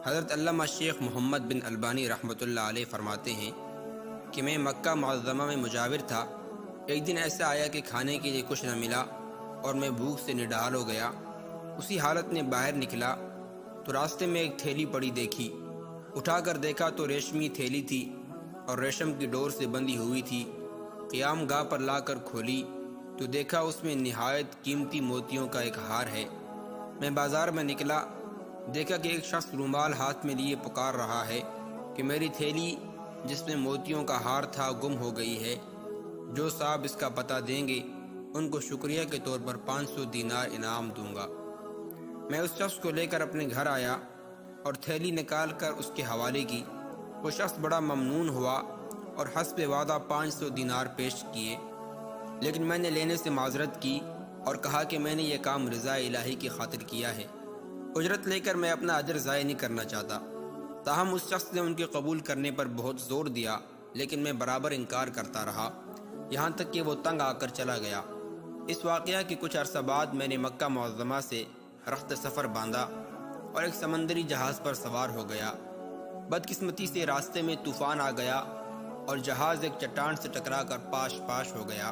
حضرت علامہ شیخ محمد بن البانی رحمۃ اللہ علیہ فرماتے ہیں کہ میں مکہ معظمہ میں مجاور تھا۔ ایک دن ایسا آیا کہ کھانے کے لیے کچھ نہ ملا اور میں بھوک سے نڈال ہو گیا۔ اسی حالت میں باہر نکلا تو راستے میں ایک تھیلی پڑی دیکھی۔ اٹھا کر دیکھا تو ریشمی تھیلی تھی اور ریشم کی ڈور سے بندھی ہوئی تھی۔ قیام گاہ پر لا کر کھولی تو دیکھا اس میں نہایت قیمتی موتیوں کا ایک ہار ہے۔ میں بازار میں نکلا، دیکھا کہ ایک شخص رومال ہاتھ میں لیے پکار رہا ہے کہ میری تھیلی جس میں موتیوں کا ہار تھا گم ہو گئی ہے۔ جو صاحب اس کا پتہ دیں گے ان کو شکریہ کے طور پر 500 دینار انعام دوں گا۔ میں اس شخص کو لے کر اپنے گھر آیا اور تھیلی نکال کر اس کے حوالے کی۔ وہ شخص بڑا ممنون ہوا اور حسب وعدہ 500 دینار پیش کیے، لیکن میں نے لینے سے معذرت کی اور کہا کہ میں نے یہ کام رضا الہی کی خاطر کیا ہے، اجرت لے کر میں اپنا اجر ضائع نہیں کرنا چاہتا۔ تاہم اس شخص نے ان کے قبول کرنے پر بہت زور دیا، لیکن میں برابر انکار کرتا رہا، یہاں تک کہ وہ تنگ آ کر چلا گیا۔ اس واقعہ کے کچھ عرصہ بعد میں نے مکہ معظمہ سے رخت سفر باندھا اور ایک سمندری جہاز پر سوار ہو گیا۔ بدقسمتی سے راستے میں طوفان آ گیا اور جہاز ایک چٹان سے ٹکرا کر پاش پاش ہو گیا۔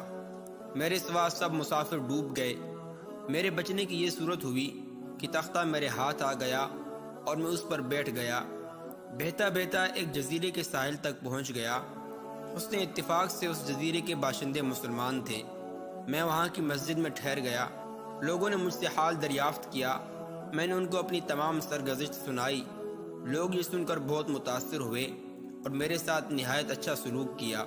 میرے سوا سب مسافر ڈوب گئے۔ میرے بچنے کی یہ صورت ہوئی کہ تختہ میرے ہاتھ آ گیا اور میں اس پر بیٹھ گیا۔ بہتا بہتا ایک جزیرے کے ساحل تک پہنچ گیا۔ حسن اتفاق سے اس جزیرے کے باشندے مسلمان تھے۔ میں وہاں کی مسجد میں ٹھہر گیا۔ لوگوں نے مجھ سے حال دریافت کیا۔ میں نے ان کو اپنی تمام سرگزشت سنائی۔ لوگ یہ سن کر بہت متاثر ہوئے اور میرے ساتھ نہایت اچھا سلوک کیا۔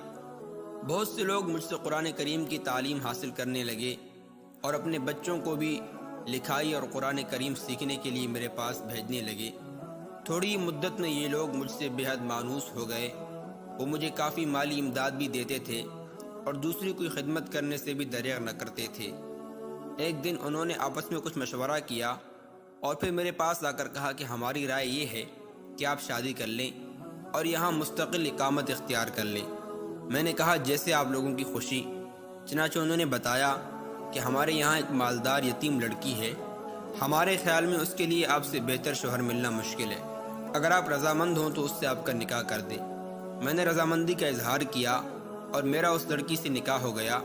بہت سے لوگ مجھ سے قرآن کریم کی تعلیم حاصل کرنے لگے اور اپنے بچوں کو بھی لکھائی اور قرآن کریم سیکھنے کے لیے میرے پاس بھیجنے لگے۔ تھوڑی مدت میں یہ لوگ مجھ سے بے حد مانوس ہو گئے۔ وہ مجھے کافی مالی امداد بھی دیتے تھے اور دوسری کوئی خدمت کرنے سے بھی دریغ نہ کرتے تھے۔ ایک دن انہوں نے آپس میں کچھ مشورہ کیا اور پھر میرے پاس آ کر کہا کہ ہماری رائے یہ ہے کہ آپ شادی کر لیں اور یہاں مستقل اقامت اختیار کر لیں۔ میں نے کہا جیسے آپ لوگوں کی خوشی۔ چنانچہ انہوں نے بتایا کہ ہمارے یہاں ایک مالدار یتیم لڑکی ہے، ہمارے خیال میں اس کے لیے آپ سے بہتر شوہر ملنا مشکل ہے۔ اگر آپ رضامند ہوں تو اس سے آپ کا نکاح کر دیں۔ میں نے رضامندی کا اظہار کیا اور میرا اس لڑکی سے نکاح ہو گیا۔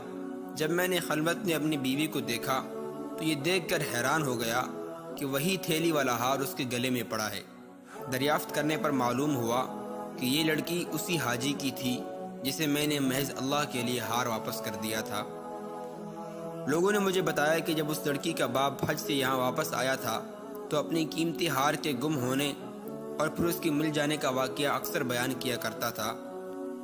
جب میں نے خلوت میں اپنی بیوی کو دیکھا تو یہ دیکھ کر حیران ہو گیا کہ وہی تھیلی والا ہار اس کے گلے میں پڑا ہے۔ دریافت کرنے پر معلوم ہوا کہ یہ لڑکی اسی حاجی کی تھی جسے میں نے محض اللہ کے لیے ہار واپس کر دیا تھا۔ لوگوں نے مجھے بتایا کہ جب اس لڑکی کا باپ حج سے یہاں واپس آیا تھا تو اپنی قیمتی ہار کے گم ہونے اور پھر اس کے مل جانے کا واقعہ اکثر بیان کیا کرتا تھا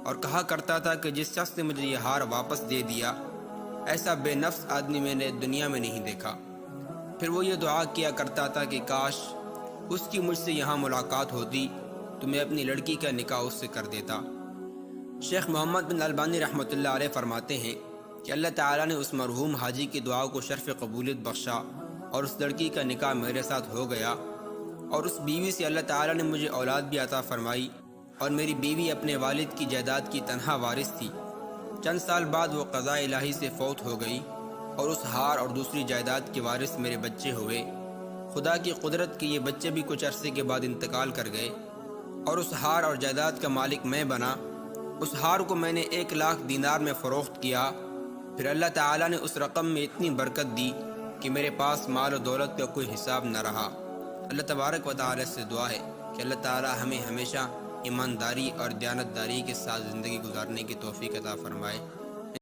اور کہا کرتا تھا کہ جس شخص نے مجھے یہ ہار واپس دے دیا، ایسا بے نفس آدمی میں نے دنیا میں نہیں دیکھا۔ پھر وہ یہ دعا کیا کرتا تھا کہ کاش اس کی مجھ سے یہاں ملاقات ہوتی تو میں اپنی لڑکی کا نکاح اس سے کر دیتا۔ شیخ محمد بن البانی رحمۃ اللہ علیہ فرماتے ہیں کہ اللہ تعالیٰ نے اس مرحوم حاجی کی دعا کو شرف قبولیت بخشا اور اس لڑکی کا نکاح میرے ساتھ ہو گیا، اور اس بیوی سے اللہ تعالیٰ نے مجھے اولاد بھی عطا فرمائی، اور میری بیوی اپنے والد کی جائیداد کی تنہا وارث تھی۔ چند سال بعد وہ قضاء الہی سے فوت ہو گئی اور اس ہار اور دوسری جائیداد کے وارث میرے بچے ہوئے۔ خدا کی قدرت کے یہ بچے بھی کچھ عرصے کے بعد انتقال کر گئے اور اس ہار اور جائیداد کا مالک میں بنا۔ اس ہار کو میں نے 1,00,000 دینار میں فروخت کیا۔ پھر اللہ تعالیٰ نے اس رقم میں اتنی برکت دی کہ میرے پاس مال و دولت کا کوئی حساب نہ رہا۔ اللہ تبارک و تعالیٰ سے دعا ہے کہ اللہ تعالیٰ ہمیں ہمیشہ ایمانداری اور دیانتداری کے ساتھ زندگی گزارنے کی توفیق عطا فرمائے۔